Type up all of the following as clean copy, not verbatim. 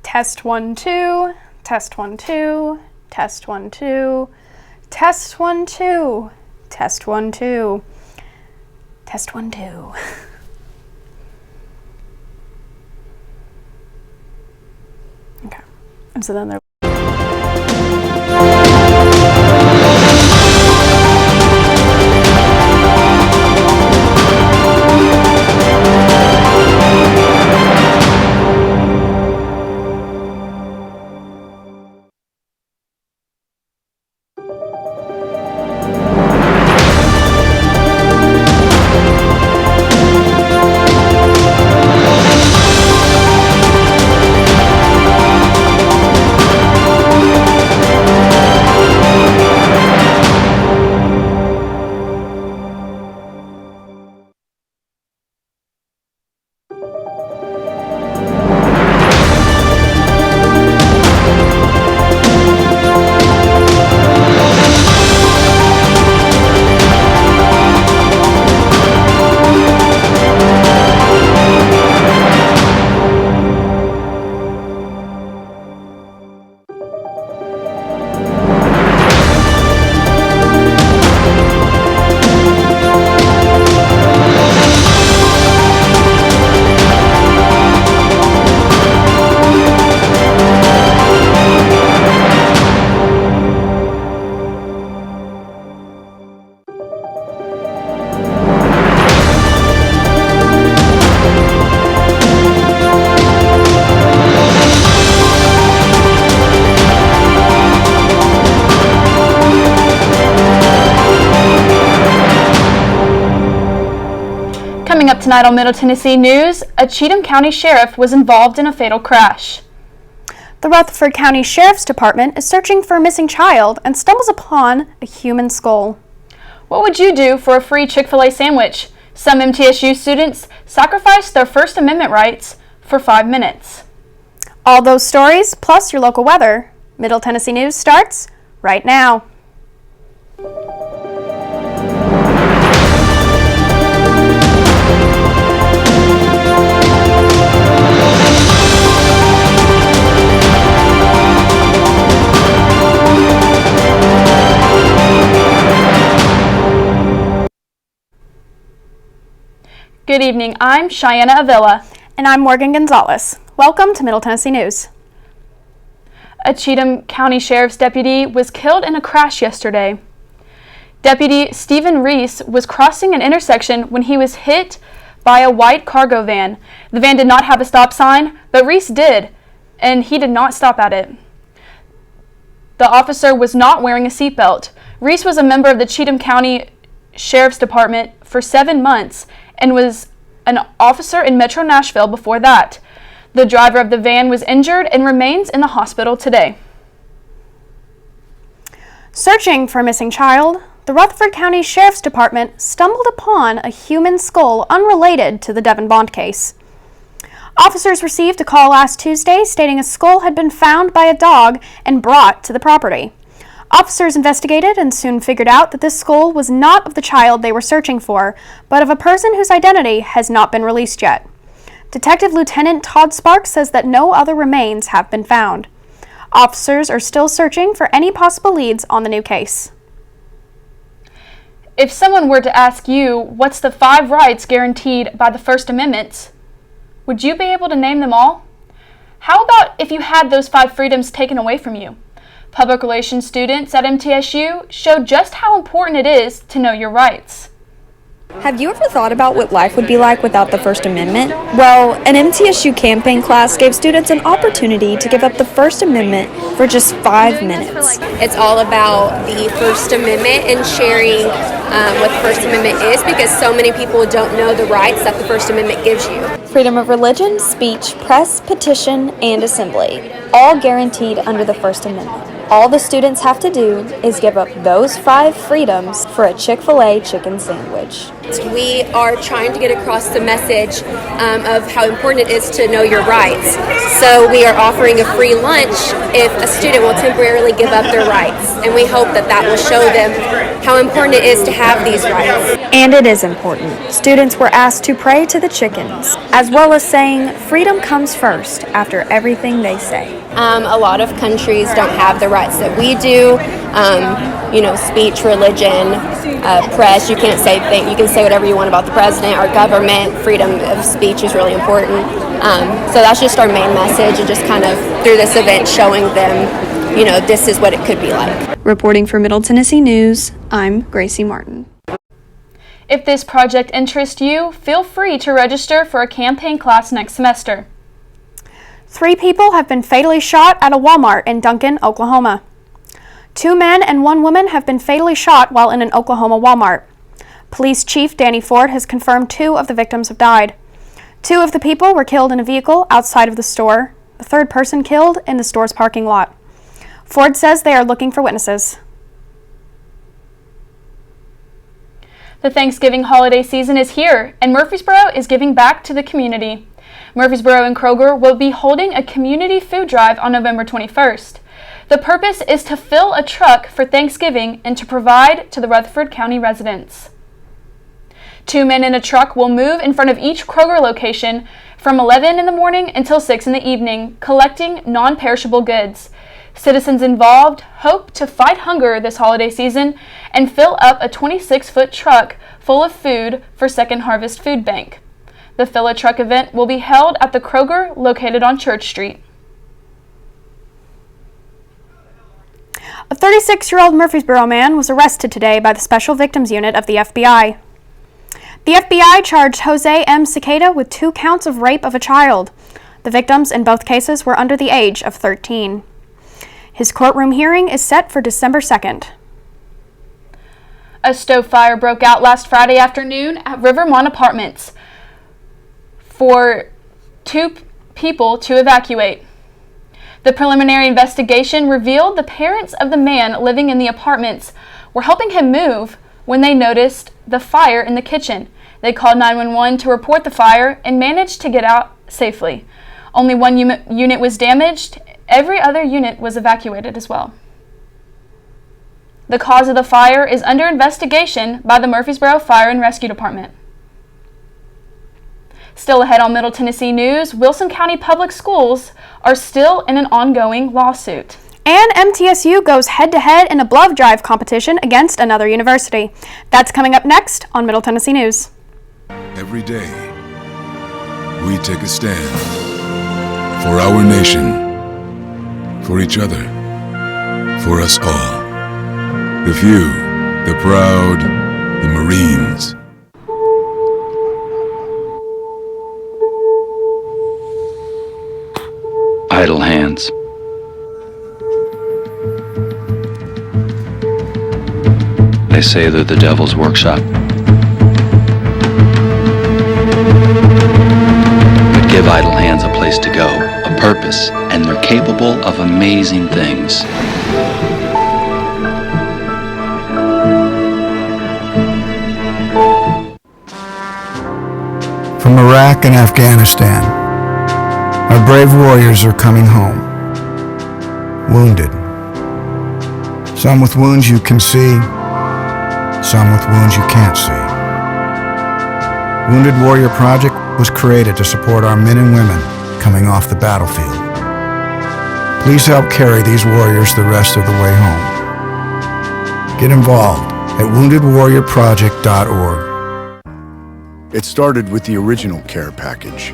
Test 1 2, test 1 2, test 1 2, test 1 2, test 1 2, test 1 2. Okay, and so then there. Coming up tonight on Middle Tennessee News, a Cheatham County sheriff was involved in a fatal crash. The Rutherford County Sheriff's Department is searching for a missing child and stumbles upon a human skull. What would you do for a free Chick-fil-A sandwich? Some MTSU students sacrificed their First Amendment rights for 5 minutes. All those stories, plus your local weather. Middle Tennessee News starts right now. Good evening, I'm Cheyenne Avila. And I'm Morgan Gonzalez. Welcome to Middle Tennessee News. A Cheatham County Sheriff's deputy was killed in a crash yesterday. Deputy Stephen Reese was crossing an intersection when he was hit by a white cargo van. The van did not have a stop sign, but Reese did, and he did not stop at it. The officer was not wearing a seatbelt. Reese was a member of the Cheatham County Sheriff's Department for 7 months and was an officer in Metro Nashville before that. The driver of the van was injured and remains in the hospital today. Searching for a missing child, the Rutherford County Sheriff's Department stumbled upon a human skull unrelated to the Devin Bond case. Officers received a call last Tuesday stating a skull had been found by a dog and brought to the property. Officers investigated and soon figured out that this skull was not of the child they were searching for, but of a person whose identity has not been released yet. Detective Lieutenant Todd Sparks says that no other remains have been found. Officers are still searching for any possible leads on the new case. If someone were to ask you what's the 5 rights guaranteed by the First Amendment, would you be able to name them all? How about if you had those 5 freedoms taken away from you? Public relations students at MTSU showed just how important it is to know your rights. Have you ever thought about what life would be like without the First Amendment? Well, an MTSU campaign class gave students an opportunity to give up the First Amendment for just 5 minutes. It's all about the First Amendment and sharing what the First Amendment is, because so many people don't know the rights that the First Amendment gives you. Freedom of religion, speech, press, petition, and assembly, all guaranteed under the First Amendment. All the students have to do is give up those 5 freedoms for a Chick-fil-A chicken sandwich. We are trying to get across the message of how important it is to know your rights. So we are offering a free lunch if a student will temporarily give up their rights. And we hope that that will show them how important it is to have these rights. And it is important. Students were asked to pray to the chickens, as well as saying, "Freedom comes first," after everything they say. A lot of countries don't have the rights that we do. Speech, religion, press. You can't say things. You can say whatever you want about the president or government. Freedom of speech is really important. So that's just our main message, and just kind of through this event showing them, this is what it could be like. Reporting for Middle Tennessee News, I'm Gracie Martin. If this project interests you, feel free to register for a campaign class next semester. 3 people have been fatally shot at a Walmart in Duncan, Oklahoma. 2 men and 1 woman have been fatally shot while in an Oklahoma Walmart. Police Chief Danny Ford has confirmed 2 of the victims have died. 2 of the people were killed in a vehicle outside of the store. The 3rd person killed in the store's parking lot. Ford says they are looking for witnesses. The Thanksgiving holiday season is here, and Murfreesboro is giving back to the community. Murfreesboro and Kroger will be holding a community food drive on November 21st. The purpose is to fill a truck for Thanksgiving and to provide to the Rutherford County residents. 2 men in a truck will move in front of each Kroger location from 11 in the morning until 6 in the evening, collecting non-perishable goods. Citizens involved hope to fight hunger this holiday season and fill up a 26-foot truck full of food for Second Harvest Food Bank. The Fill a Truck event will be held at the Kroger located on Church Street. A 36-year-old Murfreesboro man was arrested today by the Special Victims Unit of the FBI. The FBI charged Jose M. Cicada with 2 counts of rape of a child. The victims in both cases were under the age of 13. His courtroom hearing is set for December 2nd. A stove fire broke out last Friday afternoon at Rivermont Apartments for 2 people to evacuate. The preliminary investigation revealed the parents of the man living in the apartments were helping him move when they noticed the fire in the kitchen. They called 911 to report the fire and managed to get out safely. Only 1 unit was damaged. Every other unit was evacuated as well. The cause of the fire is under investigation by the Murfreesboro Fire and Rescue Department. Still ahead on Middle Tennessee News, Wilson County Public Schools are still in an ongoing lawsuit. And MTSU goes head-to-head in a glove drive competition against another university. That's coming up next on Middle Tennessee News. Every day, we take a stand for our nation, for each other, for us all. The few, the proud, the Marines. Idle hands. They say they're the devil's workshop. But give idle hands a place to go, a purpose, and they're capable of amazing things. From Iraq and Afghanistan, our brave warriors are coming home, wounded. Some with wounds you can see, some with wounds you can't see. Wounded Warrior Project was created to support our men and women coming off the battlefield. Please help carry these warriors the rest of the way home. Get involved at woundedwarriorproject.org. It started with the original care package,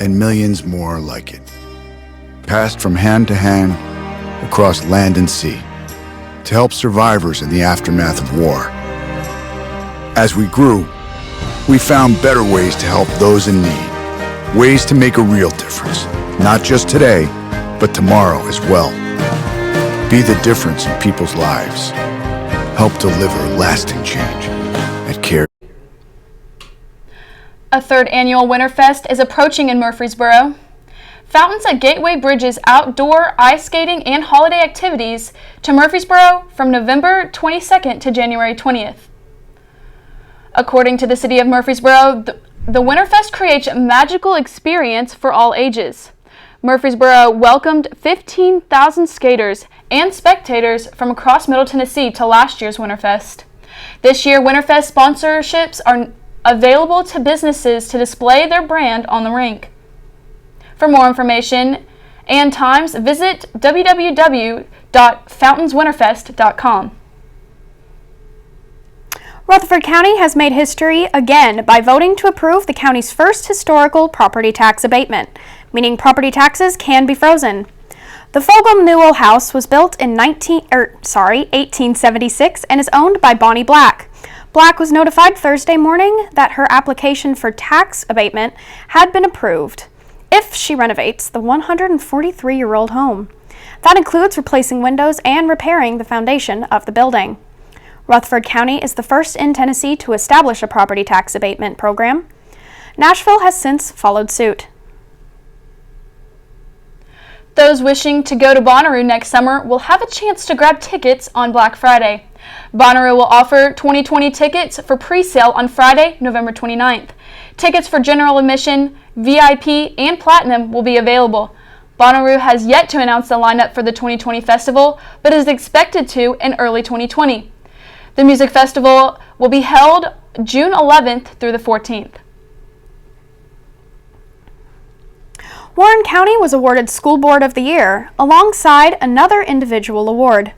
and millions more like it, passed from hand to hand across land and sea to help survivors in the aftermath of war. As we grew, we found better ways to help those in need, ways to make a real difference, not just today, but tomorrow as well. Be the difference in people's lives. Help deliver lasting change at CARE. A 3rd annual Winterfest is approaching in Murfreesboro. Fountains at Gateway Bridges outdoor ice skating and holiday activities to Murfreesboro from November 22nd to January 20th. According to the City of Murfreesboro, the Winterfest creates a magical experience for all ages. Murfreesboro welcomed 15,000 skaters and spectators from across Middle Tennessee to last year's Winterfest. This year, Winterfest sponsorships are available to businesses to display their brand on the rink. For more information and times, visit www.fountains-winterfest.com. Rutherford County has made history again by voting to approve the county's first historical property tax abatement, meaning property taxes can be frozen. The Fulgham Newell House was built in 1876 and is owned by Bonnie Black. Black was notified Thursday morning that her application for tax abatement had been approved if she renovates the 143-year-old home. That includes replacing windows and repairing the foundation of the building. Rutherford County is the first in Tennessee to establish a property tax abatement program. Nashville has since followed suit. Those wishing to go to Bonnaroo next summer will have a chance to grab tickets on Black Friday. Bonnaroo will offer 2020 tickets for pre-sale on Friday, November 29th. Tickets for general admission, VIP, and Platinum will be available. Bonnaroo has yet to announce the lineup for the 2020 festival, but is expected to in early 2020. The music festival will be held June 11th through the 14th. Warren County was awarded School Board of the Year, alongside another individual award.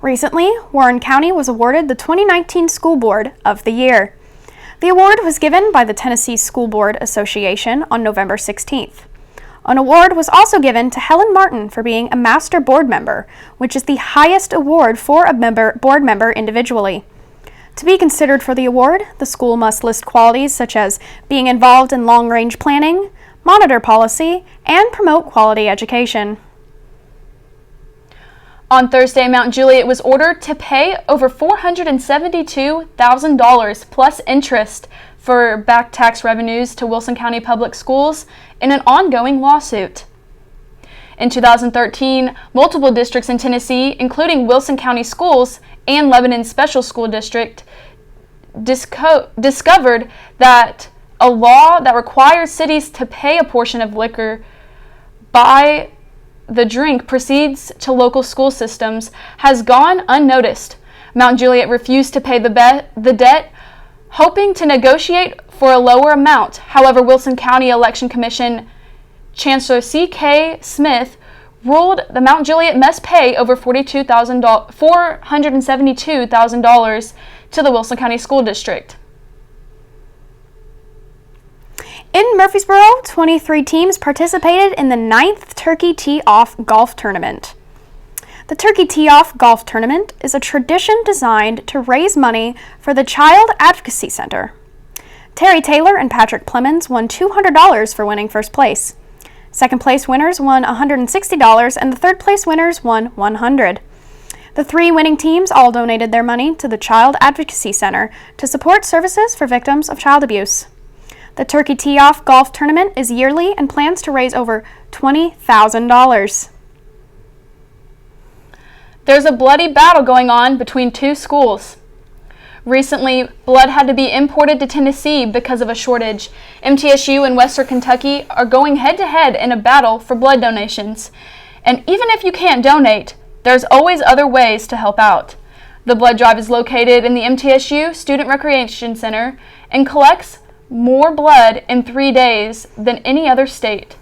Recently, Warren County was awarded the 2019 School Board of the Year. The award was given by the Tennessee School Board Association on November 16th. An award was also given to Helen Martin for being a Master Board Member, which is the highest award for a board member individually. To be considered for the award, the school must list qualities such as being involved in long-range planning, monitor policy, and promote quality education. On Thursday, Mount Juliet was ordered to pay over $472,000 plus interest for back tax revenues to Wilson County Public Schools in an ongoing lawsuit. In 2013, multiple districts in Tennessee, including Wilson County Schools and Lebanon Special School District, discovered that a law that requires cities to pay a portion of liquor by the drink proceeds to local school systems has gone unnoticed. Mount Juliet refused to pay the debt, hoping to negotiate for a lower amount. However, Wilson County Election Commission Chancellor C.K. Smith ruled the Mount Juliet must pay over $472,000 to the Wilson County School District. In Murfreesboro, 23 teams participated in the 9th Turkey Tee-Off Golf Tournament. The Turkey Tee-Off Golf Tournament is a tradition designed to raise money for the Child Advocacy Center. Terry Taylor and Patrick Plemons won $200 for winning first place. Second place winners won $160 and the third place winners won $100. The three winning teams all donated their money to the Child Advocacy Center to support services for victims of child abuse. The Turkey Tee-Off Golf Tournament is yearly and plans to raise over $20,000. There's a bloody battle going on between two schools. Recently, blood had to be imported to Tennessee because of a shortage. MTSU and Western Kentucky are going head-to-head in a battle for blood donations. And even if you can't donate, there's always other ways to help out. The blood drive is located in the MTSU Student Recreation Center and collects more blood in 3 days than any other state.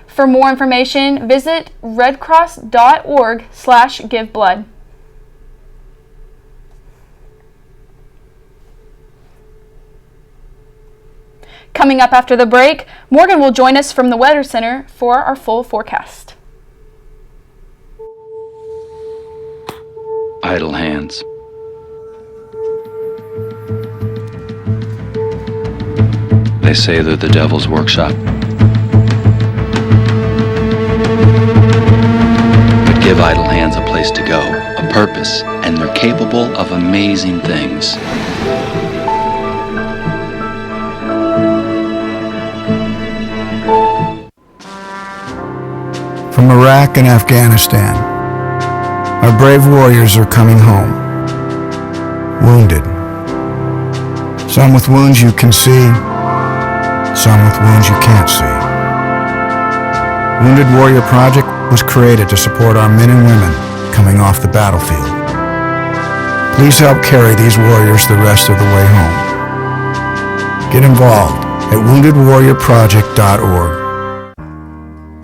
For more information, visit redcross.org/giveblood. Coming up after the break, Morgan will join us from the Weather Center for our full forecast. Idle hands. They say they're the devil's workshop. But give idle hands a place to go, a purpose, and they're capable of amazing things. From Iraq and Afghanistan, our brave warriors are coming home, wounded. Some with wounds you can see, some with wounds you can't see. Wounded Warrior Project was created to support our men and women coming off the battlefield. Please help carry these warriors the rest of the way home. Get involved at woundedwarriorproject.org.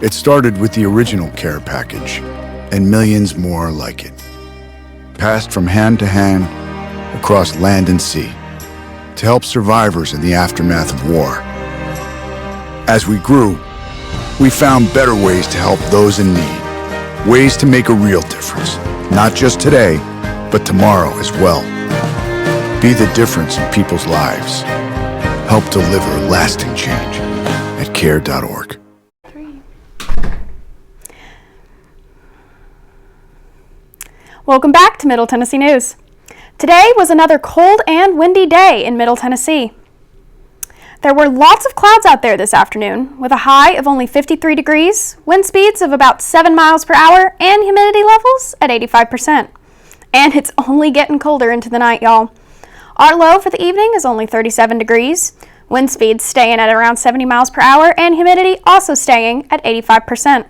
It started with the original care package and millions more like it, passed from hand to hand across land and sea to help survivors in the aftermath of war. As we grew, we found better ways to help those in need, ways to make a real difference, not just today, but tomorrow as well. Be the difference in people's lives. Help deliver lasting change at care.org. Welcome back to Middle Tennessee News. Today was another cold and windy day in Middle Tennessee. There were lots of clouds out there this afternoon, with a high of only 53 degrees, wind speeds of about 7 miles per hour, and humidity levels at 85%. And it's only getting colder into the night, y'all. Our low for the evening is only 37 degrees, wind speeds staying at around 70 miles per hour, and humidity also staying at 85%.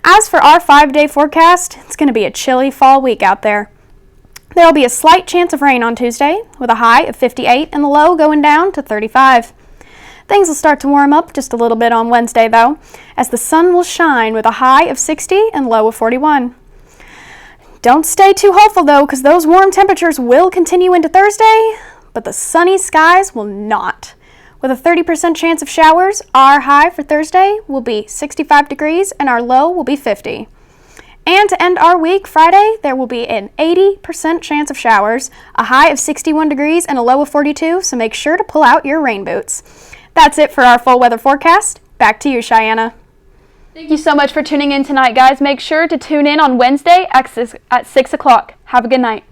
As for our 5-day forecast, it's going to be a chilly fall week out there. There will be a slight chance of rain on Tuesday, with a high of 58 and the low going down to 35. Things will start to warm up just a little bit on Wednesday, though, as the sun will shine with a high of 60 and low of 41. Don't stay too hopeful, though, because those warm temperatures will continue into Thursday, but the sunny skies will not. With a 30% chance of showers, our high for Thursday will be 65 degrees and our low will be 50. And to end our week, Friday, there will be an 80% chance of showers, a high of 61 degrees and a low of 42, so make sure to pull out your rain boots. That's it for our full weather forecast. Back to you, Cheyenne. Thank you so much for tuning in tonight, guys. Make sure to tune in on Wednesday at 6 o'clock. Have a good night.